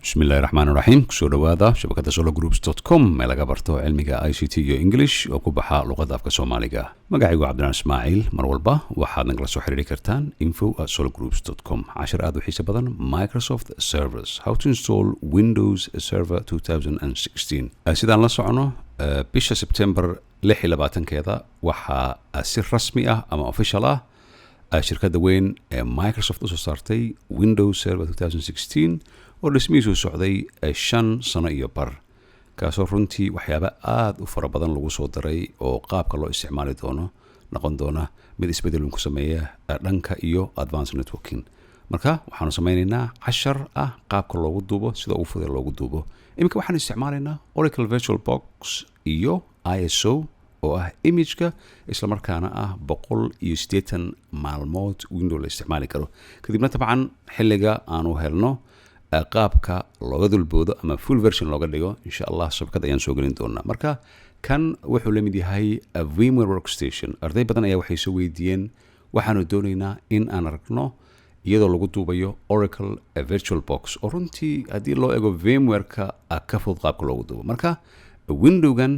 بسم الله الرحمن الرحيم كسو دوادا شبكة sologroups.com meel laga barto cilmiga ICT iyo English oo ku baxa luqadda afka Soomaaliga magacaygu Cabdinaan Ismaaciil mar walba waxaad nagala soo xiriiri kartaan info@sologroups.com cashar aad u xiiso badan Microsoft Servers how to install Windows Server 2016 sidaan la socono bisha September 26keeda waxaa si rasmi ah ama official ah shirkadda weyn ee Microsoft u soo saartay Windows Server 2016 oo dhismihiisu socday 5 sano iyo bar kaasoo runtii waxyaabo aad u fara badan lagu soo daray oo qaabka loo isticmaali doono noqon doona mid isbedel ku sameeya dhanka iyo advanced networking marka waxaanu sameynaynaa cashar ah qaabka loogu duubo sida ugu fudud loogu duubo iminka waxaan isticmaalaynaa Oracle VirtualBox iyo ISO oo ah image-ka isla markaana ah 180 maalmood Windows la isticmaali karo kadibna tabcan xilliga aanu helno qaabka looga dulboodo ama full version looga dhigo insha Allah shabakad ayaan soo gelin doonaa marka kan wuxuu la mid yahay VMware Workstation arday badan ayaa waxay soo weydiiyeen waxaanu doonaynaa in aan aragno iyadoo lagu duubayo Oracle VirtualBox oo runtii haddii loo eego VMware-ka ka fudud qaabka loogu duubo marka Windows-gan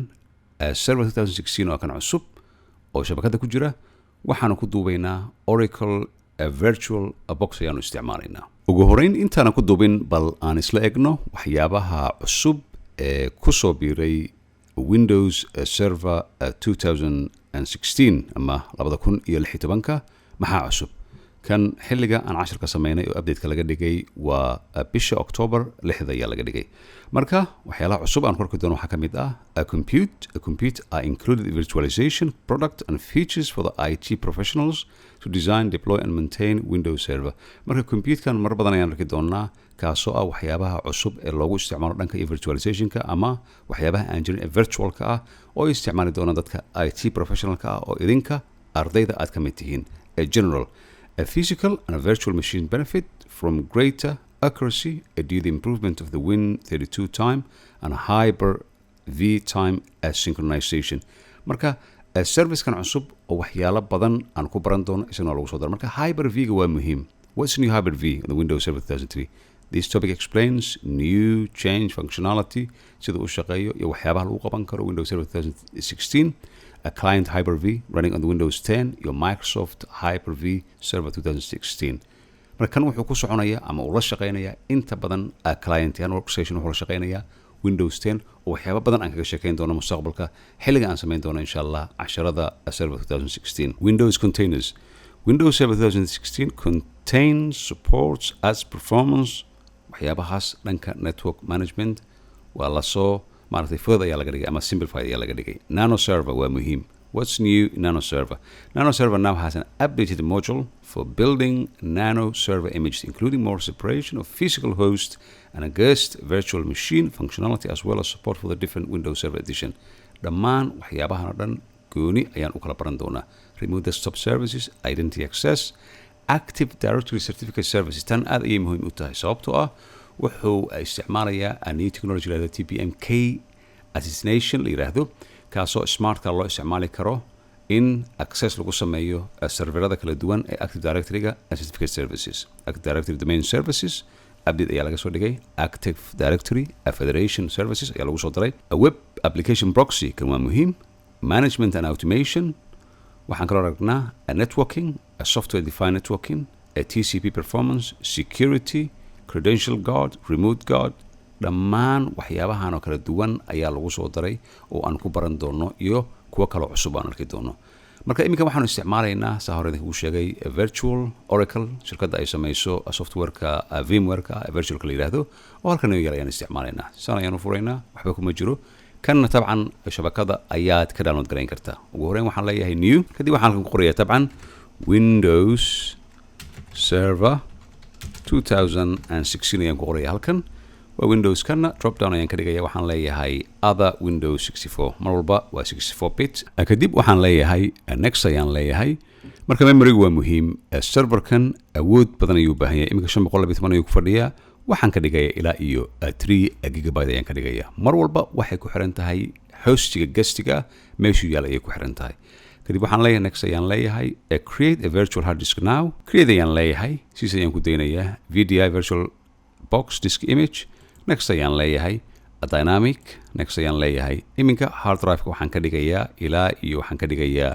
Server 2016 oo kan cusub oo shabakada ku jira waxaanu ku duubaynaa Oracle VirtualBox ayaanu isticmaalaynaa ugu horeyn intaana ku duubin bal aan isla egno waxyaabaha cusub ee ku soo biiray Windows Server 2016 ama 2016 maxaa cusub kan xilliga aan casharka sameynay oo update-ka laga dhigay waa bisha October 6 ayaa laga dhigay marka waxyaalaha cusub aan korka doono waxaa ka mid ah compute are included virtualization product and features for the IT professionals to design deploy and maintain Windows Server marka compute-kan mar badan ayaan arki doonaa kaasoo ah waxyaabaha cusub ee loogu isticmaalo dhanka virtualization-ka ama waxyaabaha aan jirin ee virtual-ka ah oo isticmaali doona dadka IT professional-ka ah oo idinka ardayda aad ka mid tihiin general A physical and a virtual machine benefit from greater accuracy due to the improvement of the Win32 time and Hyper-V time synchronization. Marka service-kan cusub oo waxyaalo badan aan ku baran doono isagoo lagu soo daro. Marka Hyper-V-ga waa muhiim. What's new Hyper-V on the Windows Server 2003? This topic explains new change functionality sida uu shaqeeyo iyo waxyaabaha lagu qaban karo Windows Server 2016. A client Hyper-V running on the Windows 10 your Microsoft Hyper-V Server 2016 marka kan wuxuu ku soconaya ama uu la shaqeynaya inta badan client yan workstation wuxuu la shaqeynaya Windows 10 oo waxyaabo badan aan kaga sheekeyn doono mustaqbalka xilliga aan sameyn doono insha Allah casharada Server 2016 Windows containers Windows Server 2016 contains supports as performance waxyaabahaas dhanka network management waa la soo maartay further ayaa laga dhigay ama simplified ayaa laga dhigay Nano Server waa muhiim What's new in Nano Server? Nano Server now has an updated module for building Nano Server images, including more separation of physical host and a guest virtual machine functionality, as well as support for the different Windows Server edition. Dhammaan waxyaabahan oo dhan gooni ayaan u kala baran doonaa. Remote desktop services, identity access, Active Directory certificate services. Tan aad ayay muhiim u tahay sababtoo ah wuxuu isticmaalayaa a new technology la yidhahdo TPM-K assassination la yidhaahdo kaasoo smartka loo isticmaali karo in access lagu sameeyo serverada kala duwan ee Active Directory-ga certificate services Active Directory domain services update ayaa laga soo dhigay Active Directory federation services ayaa lagu soo daray a web application proxy kan waa muhiim management and automation waxaan kaloo aragnaa a networking a software defined networking a TCP performance security credential guard remote guard dhammaan waxyaabahan oo kala duwan ayaa lagu soo daray oo aan ku baran doono iyo kuwa kale cusub aan arki doono marka iminka waxaanu isticmaalaynaa saa hore idinku sheegay virtual Oracle shirkadda ay samayso software-ka VMware-ka virtual-ka la yidhaahdo oo halkan yar ayaan isticmaalaynaa sana ayaanu furaynaa waxba kuma jiro kanna tabcan shabakada ayaad ka download garayn kartaa ugu horeyn waxaan leeyahay new kadib waxaan halkan ku qorayaa tabcan Windows Server 2016 ayaan ku qorayaa halkan waa Windows kana drop down ayaan ka dhigaya waxaan leeyahay other Windows 64 mar walba waa 64 bit kadib waxaan leeyahay next ayaan leeyahay marka memory waa muhiim serverkan awood badan ayuu u baahan yahay iminka 512 ayuu ku fadhiyaa waxaan ka dhigaya ilaa iyo 3 GB ayaan ka dhigaya mar walba waxay ku xiran tahay hostiga guestiga meeshuu yaal ayay ku xiran tahay kadib waxaan leeyahay next ayaan leeyahay create a virtual hard disk now create ayaan leeyahay siis ayaan ku daynayaa VDI virtual box disk image next ayaan leeyahay dynamic, next ayaan leeyahay iminka hard drive waxaan ka dhigayaa ilaa iyo waxaan ka dhigayaa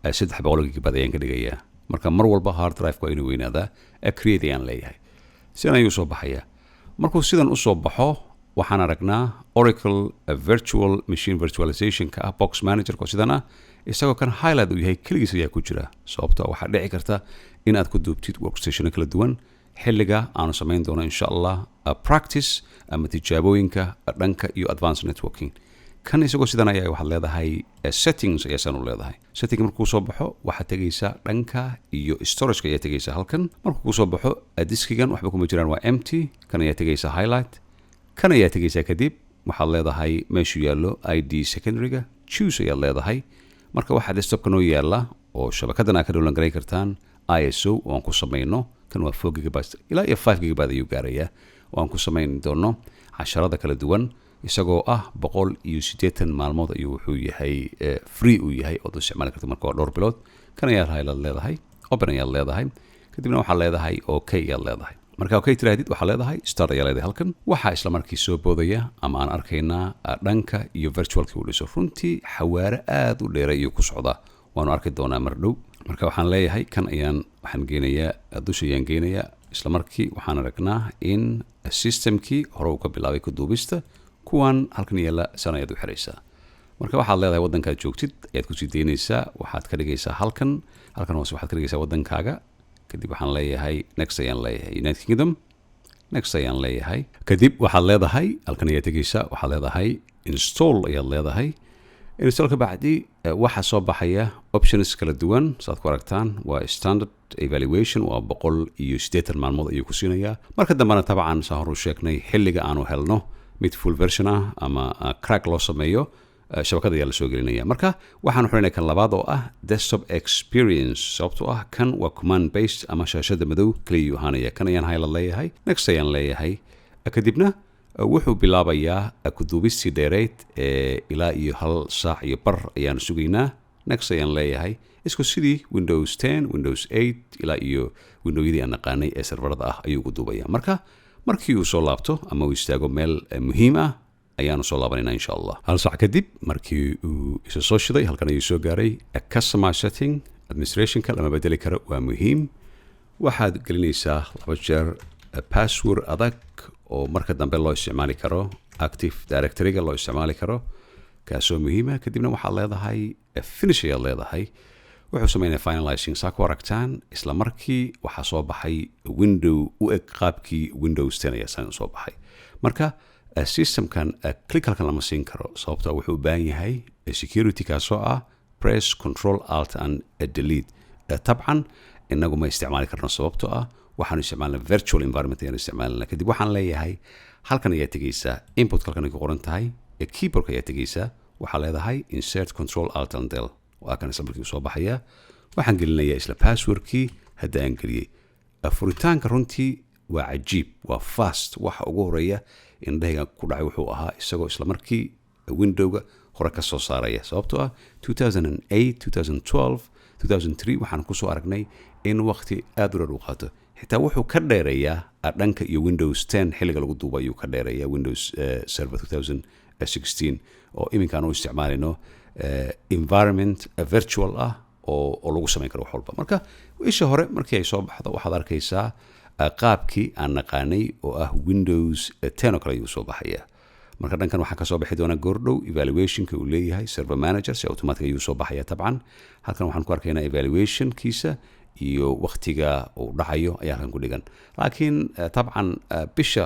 300 GB ayaan ka dhigayaa marka mar walba hard drive waa inuu weynaadaa create ayaan leeyahay sidan ayuu soo baxayaa markuu sidan u soo baxo waxaan aragnaa Oracle virtual machine virtualization ka box manager ko sidan isagoo kan highlight uu yahay kaligiis ayaa ku jira sababtoo waxa dhici karta in aad ku duubtid workstation kala duwan xilliga aanu samayn doono insha Allah practice ama tijaabooyinka dhanka iyo advanced networking kan isagoo sidan ayaa waxaad leedahay settings ayaa san u leedahay setting markuu soo baxo waxaad tegaysaa dhanka iyo storage ayaa tegaysaa halkan markuu soo baxo diskigan waxba kuma jiraan waa empty kan ayaa tegaysaa highlight kan ayaa tegaysaa kadib waxaad leedahay meeshu yaallo ID secondary-ga choose ayaad leedahay marka waxaa desktopka noo yaala oo shabakadan aad ka download garan kartaan ISO oo aan ku samayno kan waa 4 GB ilaa iyo 5 GB ayuu gaarayaa oo aan ku samayn doono casharada kala duwan isagoo 180 maalmood ayuu wuxuu yahay free uu yahay oo isticmaali karto marka dhowr bilood kan ayaa highlight leedahay open ayaa leedahay kadibna waxaa leedahay okay ayaa leedahay marka okay tirahdid waxaa leedahay start ayaa leedahay halkan waxaa isla markii soo boodaya ama aan arkaynaa dhanka iyo virtualkii uu dhiso runtii xawaare aad u dheer ayuu ku socdaa waanu arki doonaa mar dhow marka waxaan leeyahay kan waxaan geenayaa dusha ayaan geenayaa isla markii waxaan aragnaa in systemkii hore uu ka bilaabay ku duubista kuwan halkan yaala sana ayaad u xiraysaa marka waxaad leedahay waddankaad joogtid ayaad kusii daynaysaa waxaad ka dhigaysaa halkan hoose waxaad ka dhigaysaa waddankaaga kadib waxaan leeyahay next ayaan leeyahay United Kingdom next ayaan leeyahay kadib waxaad leedahay halkan ayaad tegaysaa waxaad leedahay install ayaad leedahay install ka bacdi waxa soo baxaya options kala duwan saad ku aragtaan waa standard evaluation waa 180 maalmood ayuu ku siinayaa marka dambana tabcan saan hor u sheegnay xilliga aanu helno mid full version ama crack loo sameeyo shabakada ayaa la soo gelinaya marka waxaan xulinaynaa kan labaad oo desktop experience sababtoo kan waa command based ama shaashada madow kaliya ahaanaya kan ayaan highlight leeyahay next ayaan leeyahay kadibna wuxuu bilaabayaa ku duubistii dheereyd ilaa iyo 1 saac iyo bar ayaan sugaynaa next ayaan leeyahay isku sidii Windows 10 Windows 8 ilaa iyo windowyadii aan naqaanay ee serverada ayuu ku duubaya marka markii uu soo laabto ama uu istaago meel muhiim ayaanu soo laabanayna insha Allah hal saac kadib markii uu isu soo shiday halkan ayuu soo gaaray customer setting administration-ka lama bedeli karo waa muhiim waxaad gelinaysaa 2 jeer password adag oo marka dambe loo isticmaali karo active directory-ga loo isticmaali karo kaasoo muhiima kadibna waxaad leedahay finish ayaad leedahay wuxuu sameynaya finalizing saa ku aragtaan isla markii waxaa soo baxay window u eg qaabkii Windows 10 ayaa san soo baxay marka systemkan click halkan lama siin karo sababtoo wuxuu u baahan yahay security kaasoo press control alt and delete tabcan inagu ma isticmaali karno sababtoo waxaanu isticmaalnaa virtual environment ayaan isticmaalnaa kadib waxaan leeyahay halkan ayaa tegaysaa input halkan ay ku qoran tahay keyboard ayaa tegaysaa waxaa leedahay insert control alt and del waa kan isla markii soo baxaya waxaan gelinayaa isla passwordkii hadda aan geliyay furitaanka runtii waa cajiib waa fast waxa ugu horeeya indhahayga ku dhacay wuxuu ahaa isagoo isla markii windowga hore ka soo saaraya sababtoo 2008 2012 2003 waxaan ku soo aragnay in waqti aad u dheer u qaato xitaa wuxuu ka dheereeyaa dhanka iyo Windows 10 xilliga lagu duuba ayuu ka dheereeyaa Windows Server 2016 oo iminkaan u isticmaalayno environment virtual oo lagu samayn karo wax walba marka isha hore markii ay soo baxdo waxaad arkaysaa qaabkii aan naqaanay oo Windows 10 oo kale ayuu soo baxaya marka dhankan waxaa ka soo bixi doona goordhow evaluation-ka uu leeyahay server manager si automatic ayuu soo baxaya tabcan halkan waxaan ku arkaynaa evaluation-kiisa iyo waqtiga uu dhacayo ayaa halkan ku dhigan laakiin tabcan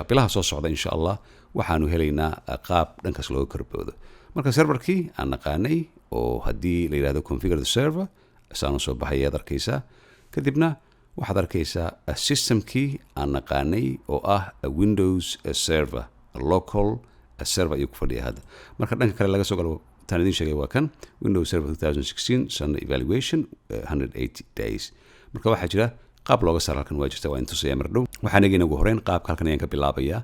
bilaha soo socda insha Allah waxaanu helaynaa qaab dhankaas looga karboodo marka serverkii aan naqaanay oo haddii la yiraahdo configure the server saanu soo baxaya arkaysaa kadibna waxaad arkaysaa systemkii aan naqaanay oo Windows server local server ayuu ku fadhiyaa hadda marka dhanka kale laga soo galo taan idin sheegay waa kan Windows Server 2016 sun evaluation 180 days marka waxaa jira qaab looga saar halkan waa jirta waa intusaya mar dhow waxaan eegayna ugu horeyn qaabka halkan ayaan ka bilaabayaa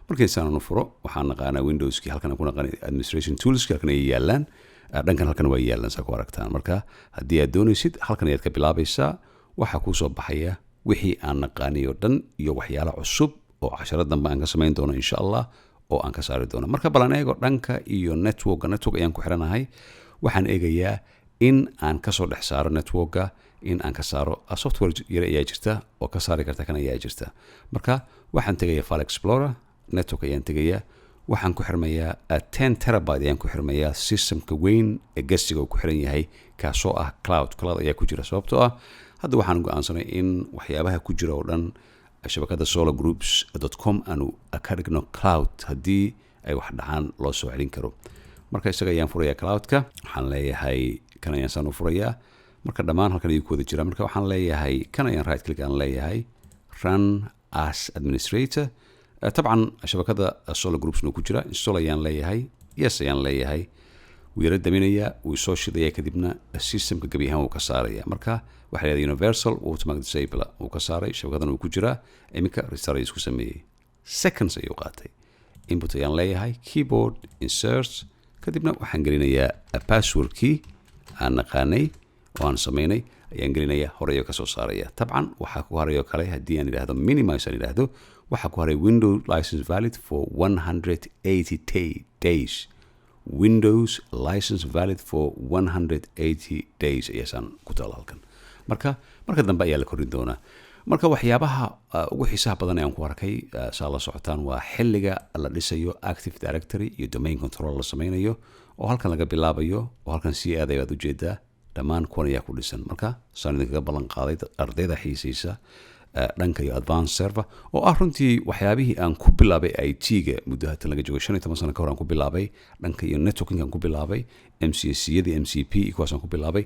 markii saan u furo waxaan naqaanaa Windowskii halkan ku naqaanay administration tools halkan ay yaalaan dhankan halkan waa yaalaan saa ku aragtaan marka haddii aad doonaysid halkan ayaad ka bilaabaysaa waxaa kuu soo baxaya wixii aan naqaanay oo dhan iyo waxyaalo cusub oo casharada dambe aan ka samayn doono insha Allah oo aan ka saari doono marka balan eego dhanka iyo network ayaan ku xiranahay waxaan eegayaa in aan ka soo dhex saaro networka in aan ka saaro software yar ayaa jirta oo ka saari karta kan ayaa jirta marka waxaan tegayaa File Explorer network ayaan tegayaa waxaan ku xirmayaa 10 terabyte ayaan ku xirmayaa systemka weyn ee gastiga uu ku xiran yahay kaasoo ah cloud ayaa ku jira sababtoo ah hadda waxaan go'aansanay in waxyaabaha ku jira oo dhan shabakada solargroups.com aanu ka dhigno cloud haddii ay wax dhacaan loo soo celin karo marka isaga ayaan furayaa cloudka waxaan leeyahay kan ayaan saan u furayaa marka dhammaan halkan ayuu ku wada jira marka waxaan leeyahay kan ayaan right click aan leeyahay run as administrator طبعا shabakada solargroups ku jira install ayaan leeyahay yes ayaan leeyahay wuu daminaya wuu soo shidaya kadibna systemka gabi ahaan uu ka saaraya marka waxa la universal automatic disable uu ka saaray shabakadan uu ku jira iminka restart isku sameeyay seconds ayuu qaatay input ayaan leeyahay keyboard insert kadibna waxaan gelinayaa password key aan naqaanay oo aan sameynay ayaan gelinayaa horeeyo ka soo saaraya طبعا waxa ku horeeyo kale hadii aan yiraahdo minimize aan yiraahdo waxa ku horay Windows license valid for 180 days Windows license valid for 180 days ayaan ku talaalkan marka dambe ayaa la korin doonaa marka waxyaabaha ugu xiisaha badan ee aan ku arkay saa la socotaan waa xilliga la dhisayo Active Directory iyo domain control la sameynayo oo halkan laga bilaabayo oo halkan si aad ayaad u jeedaa dhammaan kuwan ayaa ku dhisan marka saan idinkaga ballan qaaday ardayda xiisaysa dhanka iyo advanced server oo ah runtii waxyaabihii aan ku bilaabay IT-ga muddo hatan laga joogo 15 sano ka hor aan ku bilaabay dhanka iyo networking aan ku bilaabay MCC-yada MCP kuwaas aan ku bilaabay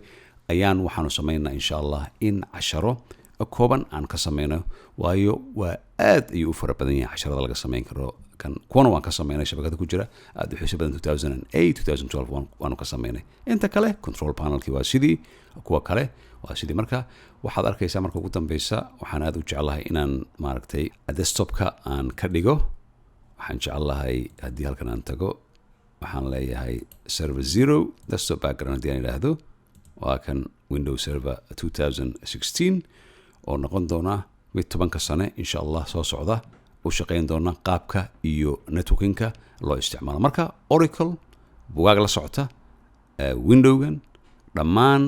ayaan waxaanu sameynaa insha Allah in casharo kooban aan ka sameyno waayo waa aad ayuu u fara badan yahay casharada laga sameyn karo kan kuwana waan ka sameynay shabakada ku jira aad u xiiso badan 2008 2012 waanu ka sameynay inta kale control panelki waa sidii kuwa kale waa sidii marka waxaad arkaysaa marka ugu dambeysa waxaan aad u jeclahay inaan maaragtay desktopka aan ka dhigo waxaan jeclahay haddii halkan aan tago waxaan leeyahay server 0 desktop background haddii aan idhaahdo waa kan Windows Server 2016 oo noqon doona mid 10 sane insha Allah soo socda u shaqeyn doona qaabka iyo networkinka loo isticmaalo marka Oracle bugaag la socota Windowgan dhammaan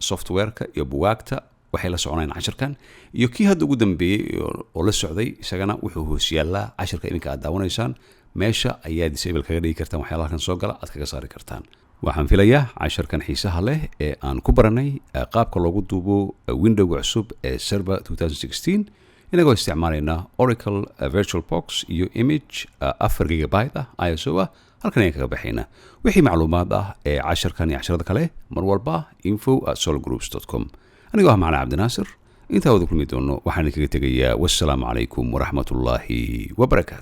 softwareka iyo bugaagta waxay la soconayaan casharkan iyo kii hadda ugu dambeeyay oo la socday isagana wuxuu hoos yaalaa casharka iminka aad daawanaysaan meesha ayaa disable kaga dhigi kartaan waxyaalaha kan soo gala aad kaga saari kartaan waxaan filayaa casharkan xiisaha leh ee aan ku baranay qaabka loogu duubo Windowga cusub ee Server 2016 inagoo isticmaalayna Oracle VirtualBox iyo image 4 GB ISO halkan ayaan kaga baxaynaa wixii macluumaad ah ee casharkan iyo casharada kale mar walba info@solargroups.com anigoo ah macna Cabdinaasir inta wada kulmi doono waxaan kaga tegayaa wassalaamu calaykum waraxmatullaahi wabarakaatu